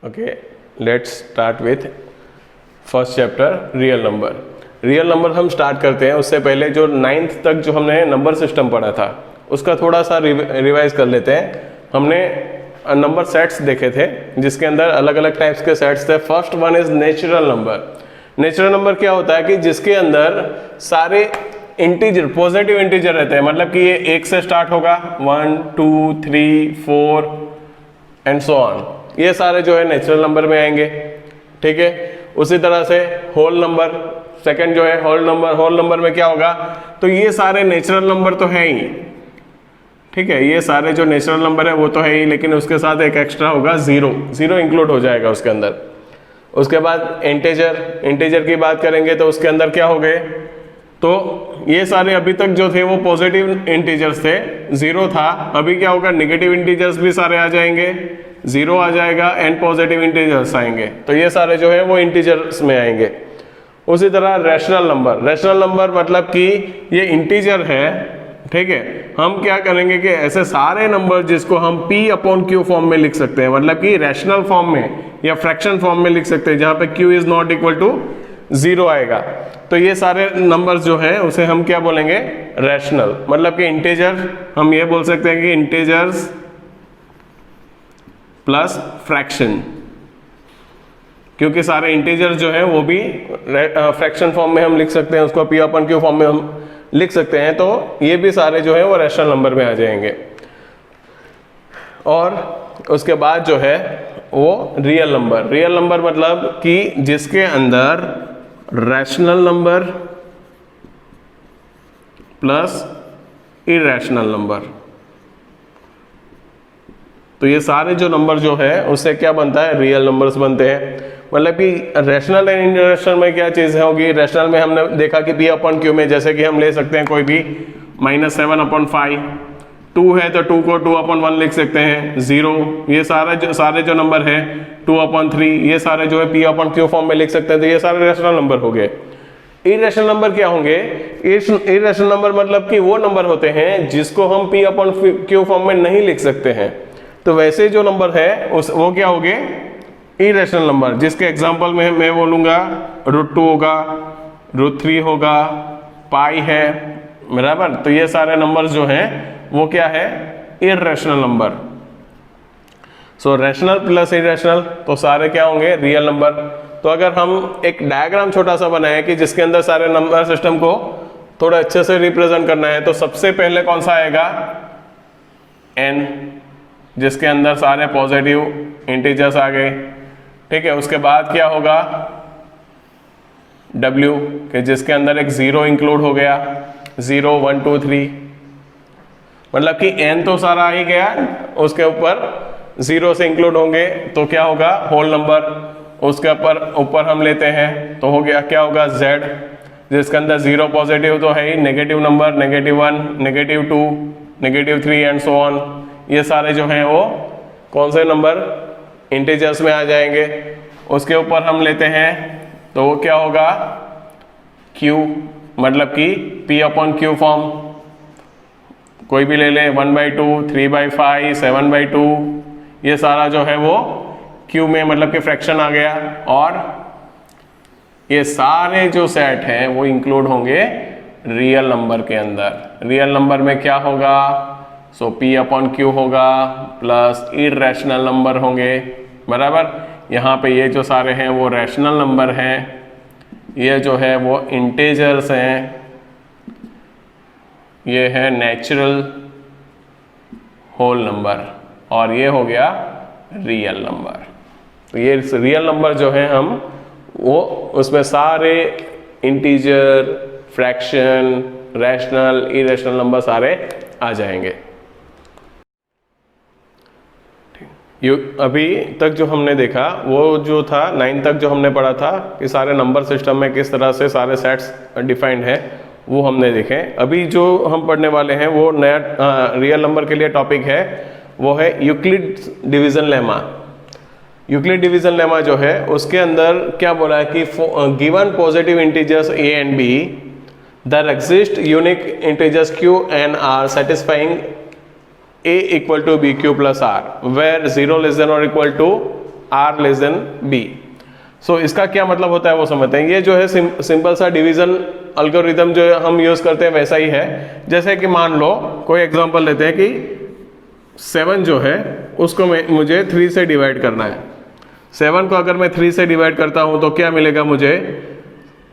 Okay, let's start with first chapter real number. Real number हम start करते हैं, उससे पहले जो 9th तक जो हमने नंबर सिस्टम पढ़ा था उसका थोड़ा सा रिवाइज कर लेते हैं। हमने नंबर सेट्स देखे थे जिसके अंदर अलग अलग टाइप्स के सेट्स थे। First one is natural number. Natural number क्या होता है कि जिसके अंदर सारे इंटीजर, पॉजिटिव इंटीजर रहते हैं, मतलब कि ये 1 से स्टार्ट होगा, 1 2 3 4 एंड सो ऑन, ये सारे जो है नेचुरल नंबर में आएंगे। ठीक है, उसी तरह से होल नंबर, सेकंड जो है होल नंबर, होल नंबर में क्या होगा, तो ये सारे नेचुरल नंबर तो है ही, ठीक है, ये सारे जो नेचुरल नंबर है वो तो है ही, लेकिन उसके साथ एक एक्स्ट्रा होगा, जीरो, जीरो इंक्लूड हो जाएगा उसके अंदर। उसके बाद इंटीजर, इंटीजर की बात करेंगे तो उसके अंदर क्या हो गए, तो ये सारे अभी तक जो थे वो पॉजिटिव इंटीजर्स थे, जीरो था, अभी क्या होगा, नेगेटिव इंटीजर्स भी सारे आ जाएंगे, जीरो आ जाएगा एंड पॉजिटिव इंटीजर्स आएंगे, तो ये सारे जो है वो इंटीजर्स में आएंगे। उसी तरह रैशनल नंबर, रैशनल नंबर मतलब कि ये इंटीजर है, ठीक है, हम क्या करेंगे कि ऐसे सारे नंबर जिसको हम P/Q फॉर्म में लिख सकते हैं, मतलब कि रैशनल फॉर्म में या फ्रैक्शन फॉर्म में लिख सकते हैं, जहां पे Q is not equal to zero आएगा, तो ये सारे नंबर्स जो है उसे हम क्या बोलेंगे, रैशनल, मतलब कि इंटीजर, हम ये बोल सकते हैं कि इंटीजर्स प्लस फ्रैक्शन, क्योंकि सारे इंटीजर जो है वो भी फ्रैक्शन फॉर्म में हम लिख सकते हैं, उसको P/Q फॉर्म में हम लिख सकते हैं, तो ये भी सारे जो है वो रैशनल नंबर में आ जाएंगे। और उसके बाद जो है वो रियल नंबर। रियल नंबर मतलब कि जिसके अंदर rational number plus irrational number, तो ये सारे जो नंबर जो है उससे क्या बनता है, रियल नंबर्स बनते हैं। मतलब कि रैशनल एंड इरैशनल में क्या चीज़ होगी, रैशनल में हमने देखा कि P/Q में जैसे कि हम ले सकते हैं कोई भी -7/5, 2 है तो 2 को 2/1 लिख सकते हैं, 0, ये सारे जो नंबर है 2/3, ये सारे जो है P/Q फॉर्म में लिख सकते हैं, तो ये सारे रैशनल नंबर हो गए। इरैशनल नंबर क्या होंगे, इरैशनल नंबर मतलब कि वो नंबर होते हैं जिसको हम P/Q फॉर्म में नहीं लिख सकते हैं, तो वैसे जो नंबर है वो क्या होंगे, इरैशनल नंबर, जिसके एग्जांपल में मैं बोलूँगा √2 होगा, √3 होगा, पाई है, बराबर, तो ये सारे नंबर्स जो हैं वो क्या है, इरैशनल नंबर। सो रैशनल प्लस इरैशनल, तो सारे क्या होंगे, रियल नंबर। तो अगर हम एक डायग्राम छोटा सा बनाए कि जिसके अंदर सारे नंबर सिस्टम को थोड़ा अच्छे से रिप्रेजेंट करना है, तो सबसे पहले कौन सा आएगा, n, जिसके अंदर सारे पॉजिटिव इंटीजर्स आ गए, ठीक है। उसके बाद क्या होगा, W, कि जिसके अंदर एक 0 इंक्लूड हो गया, 0 1 2 3, मतलब कि n तो सारा आ ही गया, उसके ऊपर 0 से इंक्लूड होंगे, तो क्या होगा, होल नंबर। उसके ऊपर हम लेते हैं तो हो गया, क्या होगा, Z, जिसके अंदर 0 पॉजिटिव तो है ही, negative number, -1, -2, -3 and so on, ये सारे जो हैं वो कौन से नंबर, इंटीजर्स में आ जाएंगे। उसके ऊपर हम लेते हैं तो वो क्या होगा, Q, मतलब कि P/Q फॉर्म, कोई भी ले ले, 1/2, 3/5, 7/2, ये सारा जो है वो Q में, मतलब कि फ्रैक्शन आ गया। और ये सारे जो सेट हैं वो इंक्लूड होंगे रियल नंबर के अंदर। रियल नंबर में क्या होगा, सो P/Q होगा प्लस इरैशनल नंबर होंगे, बराबर। यहाँ पे ये जो सारे हैं वो रैशनल नंबर हैं, ये जो है वो इंटीजर्स हैं, ये है नेचुरल होल नंबर, और ये हो गया रियल नंबर। तो ये रियल नंबर जो है हम वो उसमें सारे integer, fraction, rational, irrational number सारे आ जाएंगे। अभी तक जो हमने देखा वो जो था 9 तक जो हमने पढ़ा था कि सारे नंबर सिस्टम में किस तरह से सारे सेट्स डिफाइंड है, वो हमने देखे। अभी जो हम पढ़ने वाले हैं वो नया रियल नंबर के लिए टॉपिक है, वो है Euclid division lemma. Euclid division lemma जो है उसके अंदर क्या बोला है कि given positive integers a and b, there exist unique integers q and r satisfying a equal to bq plus r, where 0 less than or equal to r less than b. So इसका क्या मतलब होता है वो समझते हैं। ये जो है सिंपल सा डिवीजन अल्गोरिदम जो हम यूज करते हैं वैसा ही है। जैसे कि मान लो कोई एग्जांपल लेते हैं कि 7 जो है उसको मुझे 3 से डिवाइड करना है। 7 को अगर मैं 3 से डिवाइड करता हूं तो क्या मिलेगा मुझे,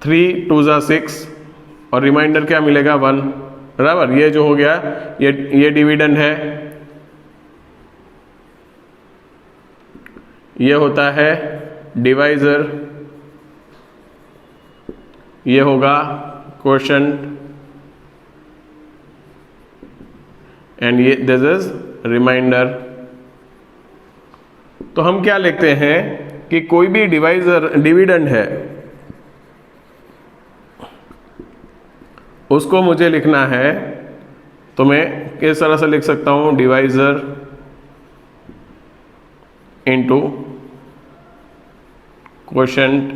3 2 ज़ा 6 और रिमाइंडर क्या मिलेगा 1, बराबर। ये जो हो गया ये डिविडेंड है, ये होता है डिवाइजर, ये होगा क्वोशंट एंड ये दिस इज रिमाइंडर। तो हम क्या लिखते हैं कि कोई भी डिविडेंड है उसको मुझे लिखना है, तो मैं किस तरह से लिख सकता हूं, divisor into quotient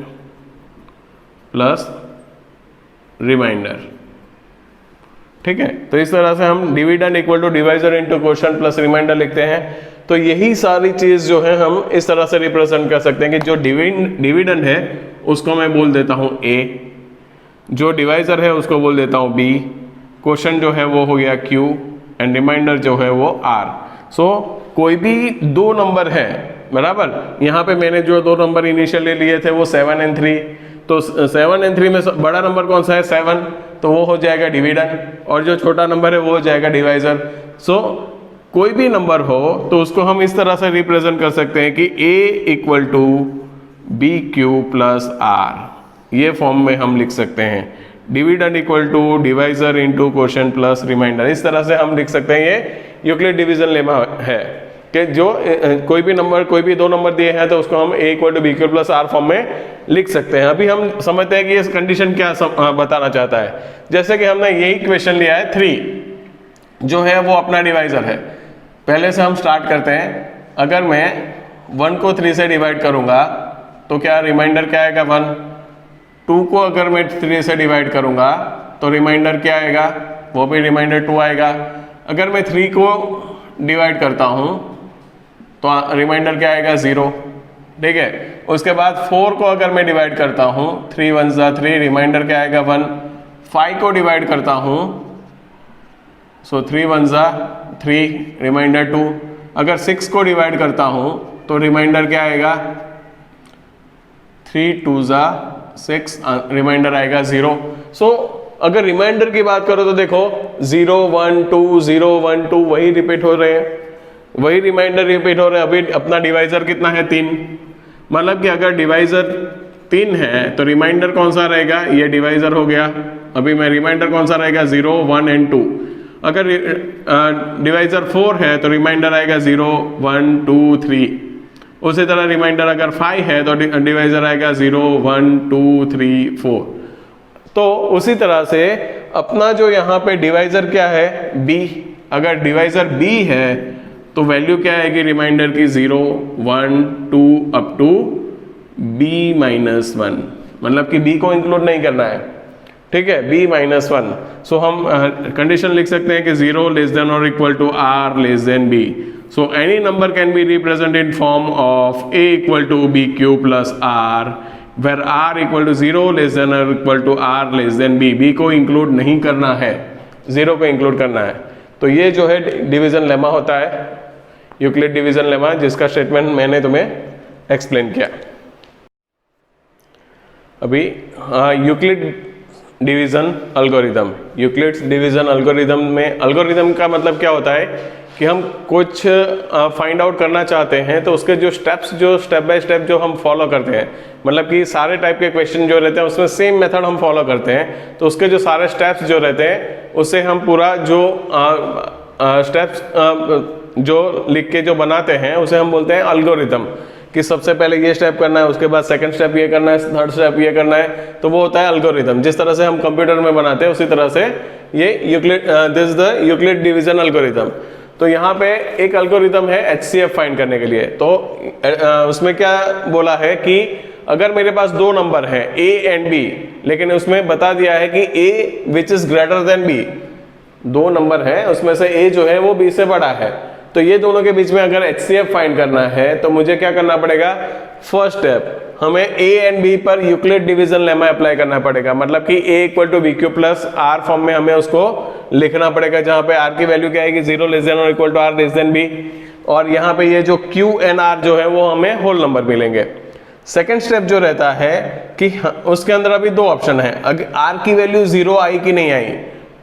plus remainder. ठीक है, तो इस तरह से हम dividend equal to divisor into quotient plus remainder लिखते हैं। तो यही सारी चीज जो है हम इस तरह से रिप्रेजेंट कर सकते हैं कि जो डिविडेंड है उसको मैं बोल देता हूं ए, जो डिवाइजर है उसको बोल देता हूं बी, क्वोशंट जो है वो हो गया क्यू एंड रिमाइंडर जो है वो आर। सो कोई भी दो नंबर है, बराबर। यहाँ पे मैंने जो दो नंबर इनिशियली लिए थे वो 7 और 3, तो 7 और 3 में बड़ा नंबर कौन सा है, 7, तो वो हो जाएगा डिविडेंड, और जो छोटा नंबर है वो हो जाएगा डिवाइजर। सो कोई भी नंबर हो तो उसको हम इस तरह से रिप्रेजेंट कर सकते हैं कि a equal to B Q plus R, ये फॉर्म में हम लिख सकते हैं। Dividend equal to divisor into quotient plus remainder, इस तरह से हम लिख सकते हैं। ये यूक्लिड डिवीजन लेमा है कि जो कोई भी नंबर, कोई भी दो नंबर दिए हैं तो उसको हम a equal to B Q plus R form में लिख सकते हैं। अभी हम समझते हैं कि इस कंडीशन क्या बताना चाहता है। जैसे कि हमने यही क्वेश्चन लिया है, 3 जो है वो अपना डिवाइजर है। पहले से हम स्टार्ट करते हैं। अगर मैं 1 को 3 से डिवाइड करूंगा तो क्या रिमाइंडर क्या आएगा, 1। 2 को अगर मैं 3 से डिवाइड करूंगा तो रिमाइंडर क्या आएगा, वो भी रिमाइंडर 2 आएगा। अगर मैं 3 को डिवाइड करता हूं तो रिमाइंडर क्या आएगा, 0। ठीक है, उसके बाद 4 को अगर मैं डिवाइड करता हूं, 3 1 ज़ा 3, रिमाइंडर क्या आएगा 1। 5 को डिवाइड करता हूं सो 3 1 ज़ा 3, रिमाइंडर 2। अगर 6 को डिवाइड करता हूं तो रिमाइंडर क्या आएगा, 3 2 ज़ा 6, रिमाइंडर आएगा 0। सो अगर रिमाइंडर की बात करो तो देखो 0 1 2 0 1 2 वही रिपीट हो रहे हैं, वही रिमाइंडर रिपीट हो रहे हैं। अभी अपना डिवाइजर कितना है, 3, मतलब कि अगर डिवाइजर 3 है तो रिमाइंडर कौन सा रहेगा, ये डिवाइजर हो गया। अभी मैं रिमाइंडर कौन सा रहेगा, 0 1 एंड 2। अगर डिवाइजर 4 है तो रिमाइंडर आएगा 0 1 2 3। उसी तरह रिमाइंडर अगर 5 है तो डिवाइजर आएगा 0 1 2 3 4। तो उसी तरह से अपना जो यहाँ पे डिवाइजर क्या है, b। अगर डिवाइजर b है तो वैल्यू क्या आएगी रिमाइंडर की, 0 1 2 अप टू b-1, मतलब कि b को इंक्लूड नहीं करना है। ठीक है, b-1। सो हम कंडीशन लिख सकते हैं कि 0 लेस देन और equal to r less than b। So any number can be represented in form of a equal to B Q plus r, where r equal to 0 less than और equal to r less than b। b को include नहीं करना है, 0 को include करना है। तो ये जो है डिवीजन लेमा होता है, यूक्लिड डिवीजन लेमा, जिसका स्टेटमेंट मैंने तुम्हें एक्सप्लेन किया। अभी Euclid division algorithm, Euclid's division algorithm में एल्गोरिदम का मतलब क्या होता है कि हम कुछ फाइंड आउट करना चाहते हैं तो उसके जो स्टेप्स, जो स्टेप बाय स्टेप जो हम फॉलो करते हैं, मतलब कि सारे टाइप के क्वेश्चन जो रहते हैं उसमें सेम मेथड हम फॉलो करते हैं, तो उसके जो सारे स्टेप्स जो रहते हैं उससे हम पूरा जो स्टेप्स जो लिख के जो बनाते हैं उसे हम बोलते हैं एल्गोरिदम। कि सबसे पहले ये स्टेप करना है, उसके बाद सेकंड स्टेप ये करना है, थर्ड स्टेप ये करना है, तो वो होता है एल्गोरिदम। जिस तरह से हम कंप्यूटर में बनाते हैं उसी तरह से ये Euclid, this is the Euclid division algorithm. तो यहाँ पे एक एल्गोरिदम है HCF फाइंड करने के लिए। तो उसमें क्या बोला है कि अगर मेरे पास दो नंबर हैं A एंड B, लेकिन उसमें बता दिया है कि A which is greater than B, दो नंबर है उसमें से A जो है वो B से बड़ा है, तो ये दोनों के बीच में अगर HCF फाइंड करना है तो मुझे क्या करना पड़ेगा, फर्स्ट स्टेप हमें A एंड B पर यूक्लिड डिवीजन लेमा अप्लाई करना पड़ेगा, मतलब कि A equal to BQ plus R form में हमें उसको लिखना पड़ेगा, जहां पे R की वैल्यू क्या आएगी 0 लेस देन और equal to R less than B, और यहाँ पे ये जो Q एंड R जो है वो हमें होल नंबर मिलेंगे। सेकेंड स्टेप जो रहता है कि उसके अंदर अभी दो ऑप्शन है, अगर R की वैल्यू 0 आई कि नहीं आई।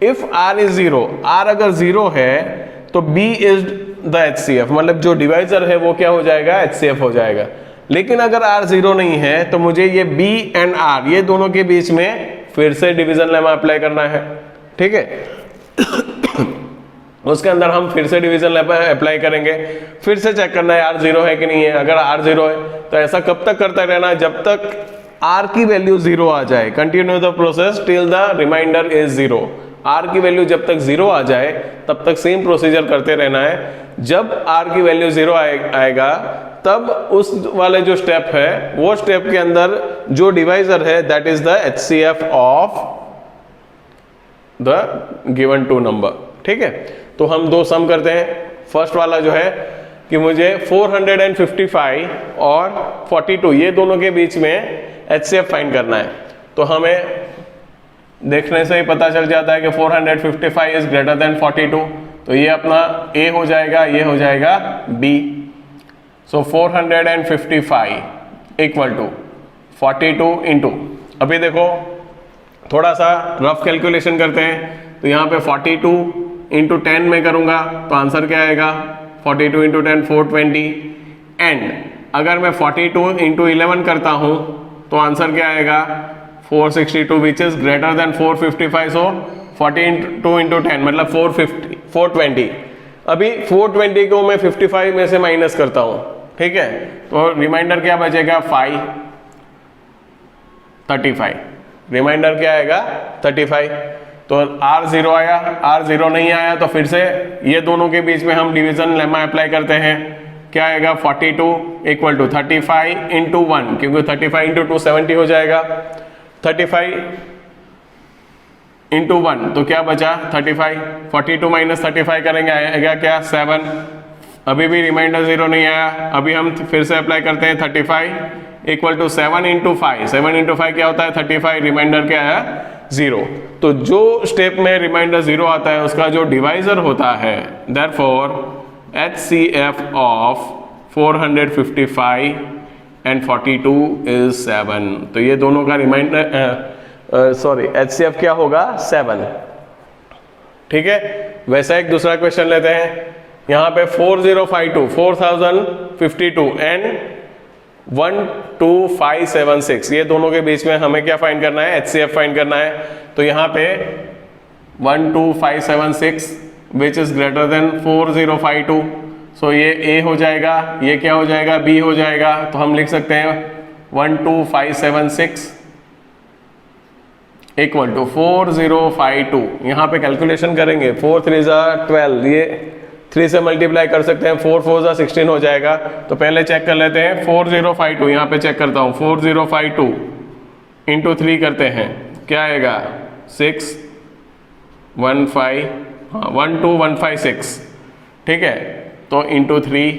इफ R इज 0, R अगर 0 है तो B इज द HCF, मतलब जो डिवाइजर है वो क्या हो जाएगा, HCF हो जाएगा। लेकिन अगर R 0 नहीं है तो मुझे ये B एंड R ये दोनों के बीच में फिर से डिवीजन लेमा अप्लाई करना है, ठीक है। उसके अंदर हम फिर से डिवीजन लेमा अप्लाई करेंगे, फिर से चेक करना है R 0 है कि नहीं है। अगर R 0 है तो ऐसा कब तक करता रहना, जब तक R की वैल्यू 0 आ जाए। Continue the process till the remainder is 0। R की वैल्यू जब तक 0 आ जाए तब तक सेम प्रोसीजर करते रहना है। जब R की वैल्यू 0 आएगा तब उस वाले जो स्टेप है वो स्टेप के अंदर जो डिवाइजर है that is the HCF of the given two number, ठीक है। तो हम दो सम करते हैं। फर्स्ट वाला जो है कि मुझे 455 और 42 ये दोनों के बीच में HCF फाइंड करना है। तो हमें देखने से ही पता चल जाता है कि 455 इज ग्रेटर देन 42, तो ये अपना A हो जाएगा, ये हो जाएगा B। So 455 equal to 42 into, अभी देखो थोड़ा सा रफ कैलकुलेशन करते हैं। तो यहाँ पे 42 इंटू 10 में करूँगा तो आंसर क्या आएगा, 42 इंटू 10 420, एंड अगर मैं 42 इंटू 11 करता हूँ तो आंसर क्या आएगा 462 which is greater than 455। So 42 into 10 मतलब 420। अभी 420 को मैं 55 में से माइनस करता हूँ, ठीक है। तो रिमाइंडर क्या बचेगा 35। रिमाइंडर क्या आएगा 35। तो R 0 आया, R 0 नहीं आया तो फिर से ये दोनों के बीच में हम डिवीजन लेमा अप्लाई करते हैं। क्या आएगा 42 इक्वल टू 35 इंटू 1, क्योंकि 35 इंटू 2 70 हो जाएगा। 35 इंटू 1 तो क्या बचा 35। 42 माइनस 35 करेंगे आएगा क्या 7। अभी भी रिमाइंडर 0 नहीं आया, अभी हम फिर से अप्लाई करते हैं 35 इक्वल टू 7 इंटू 5। 7 इंटू 5 क्या होता है 35, रिमाइंडर क्या आया 0। तो जो स्टेप में रिमाइंडर 0 आता है उसका जो डिवाइजर होता है therefore HCF of 455 and 42 is 7। तो ये दोनों का रिमाइंडर HCF क्या होगा 7, ठीक है। वैसा एक दूसरा क्वेश्चन लेते हैं। यहाँ पे 4052 4052 एंड 12576 ये दोनों के बीच में हमें क्या फाइंड करना है, HCF फाइंड करना है। तो यहाँ पे 12576 विच इज ग्रेटर देन 4052, सो ये A हो जाएगा, ये क्या हो जाएगा B हो जाएगा। तो हम लिख सकते हैं 12576 इक्वल टू 4052। यहाँ पे कैलकुलेशन करेंगे 4 3 12, ये 3 से मल्टीप्लाई कर सकते हैं, 4 4 16 हो जाएगा। तो पहले चेक कर लेते हैं 4052, यहाँ पे चेक करता हूँ 4052 इंटू 3 करते हैं, क्या आएगा 615 हाँ 12156, ठीक है। तो इंटू 3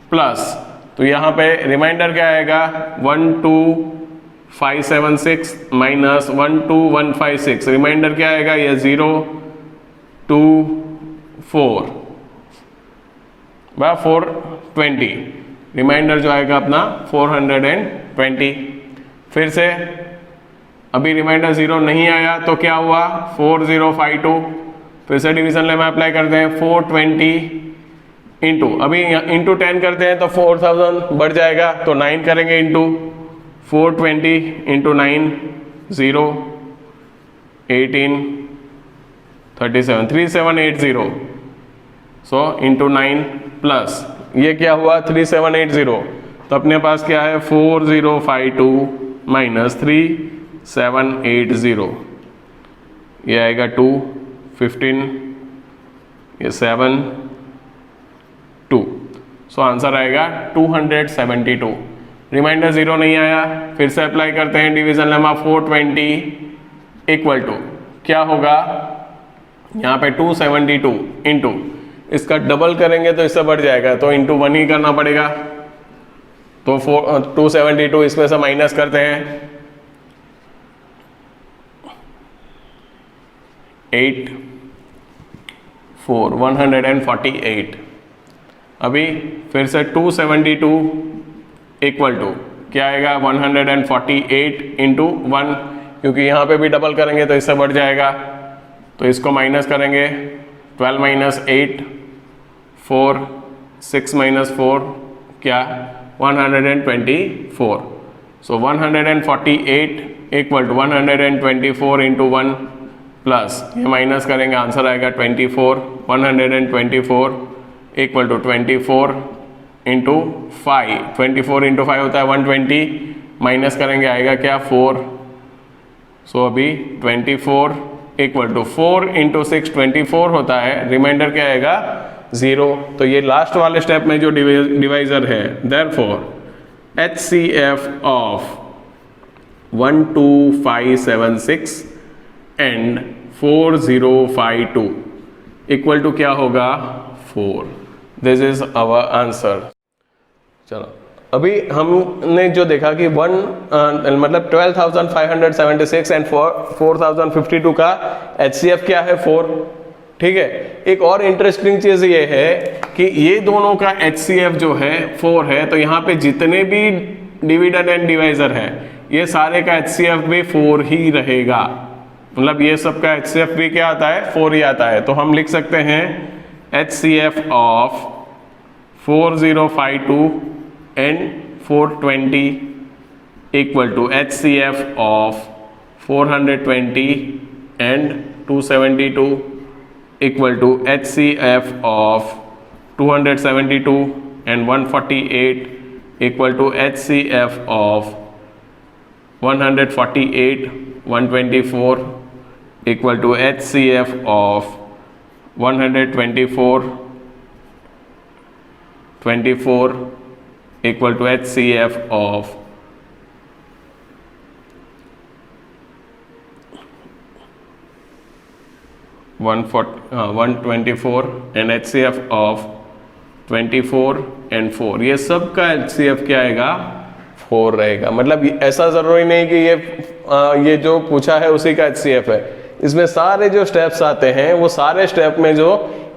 प्लस, तो यहाँ पे रिमाइंडर क्या आएगा 12576 माइनस 12156, रिमाइंडर क्या आएगा ये 024 420, रिमाइंडर जो आएगा अपना 420। फिर से अभी रिमाइंडर 0 नहीं आया तो क्या हुआ 4052, फिर से डिवीजन लेमा अप्लाई करते हैं 420 इंटू, अभी इंटू 10 करते हैं तो 4000 बढ़ जाएगा, तो 9 करेंगे into 420 into 9 0 18 37 3780, so into 9 plus ये क्या हुआ 3780। तो अपने पास क्या है 4052 माइनस 3780, ये आएगा 2 15, ये 7 2, सो आंसर आएगा 272। रिमाइंडर 0 नहीं आया, फिर से अप्लाई करते हैं डिवीजन लेमा 420 इक्वल टू क्या होगा यहाँ पे 272 इंटू इसका डबल करेंगे तो इससे बढ़ जाएगा, तो इंटू 1 ही करना पड़ेगा। तो 272 इसमें से माइनस करते हैं, 8 4 148। अभी फिर से 272 इक्वल टू क्या आएगा, 148 इंटू 1, क्योंकि यहाँ पे भी डबल करेंगे तो इससे बढ़ जाएगा, तो इसको माइनस करेंगे। 12 माइनस 8 4 6 माइनस 4 क्या, 124। सो 148 इक्वल टू 124 इंटू 1 प्लस ये माइनस करेंगे, आंसर आएगा 24। 124 इक्वल टू 24 इंटू 5, 24 इंटू 5 होता है 120, माइनस करेंगे आएगा क्या, 4। सो अभी 24 इक्वल टू 4 इंटू 6 24 होता है, रिमाइंडर क्या आएगा, 0। तो ये लास्ट वाले स्टेप में जो डिवाइजर है, therefore HCF of 12576 and 4052 equal to क्या होगा, 4। This is our answer. चलो अभी हमने जो देखा कि मतलब 12,576 एंड 4,052 का HCF क्या है, 4। ठीक है, एक और इंटरेस्टिंग चीज ये है कि ये दोनों का HCF जो है 4 है, तो यहाँ पे जितने भी डिविडेंड एंड डिवाइजर है ये सारे का HCF भी 4 ही रहेगा। मतलब ये सब का HCF भी क्या आता है, 4 ही आता है। तो हम लिख सकते हैं HCF of 4052 and 420 equal to HCF of 420 and 272 equal to HCF of 272 and 148 equal to HCF of 148 124 equal to HCF of 124 24 equal to HCF of 124 and HCF of 24 and 4। ये सब का HCF क्या आएगा, 4 रहेगा। मतलब ऐसा जरूरी नहीं कि ये जो पूछा है उसी का HCF है, इसमें सारे जो स्टेप्स आते हैं वो सारे स्टेप में जो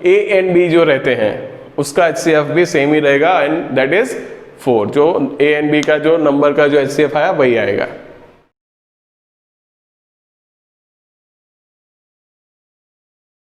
A एंड B जो रहते हैं उसका HCF भी सेम ही रहेगा, एंड दैट इज 4। जो A एंड B का जो नंबर का जो HCF आया वही आएगा।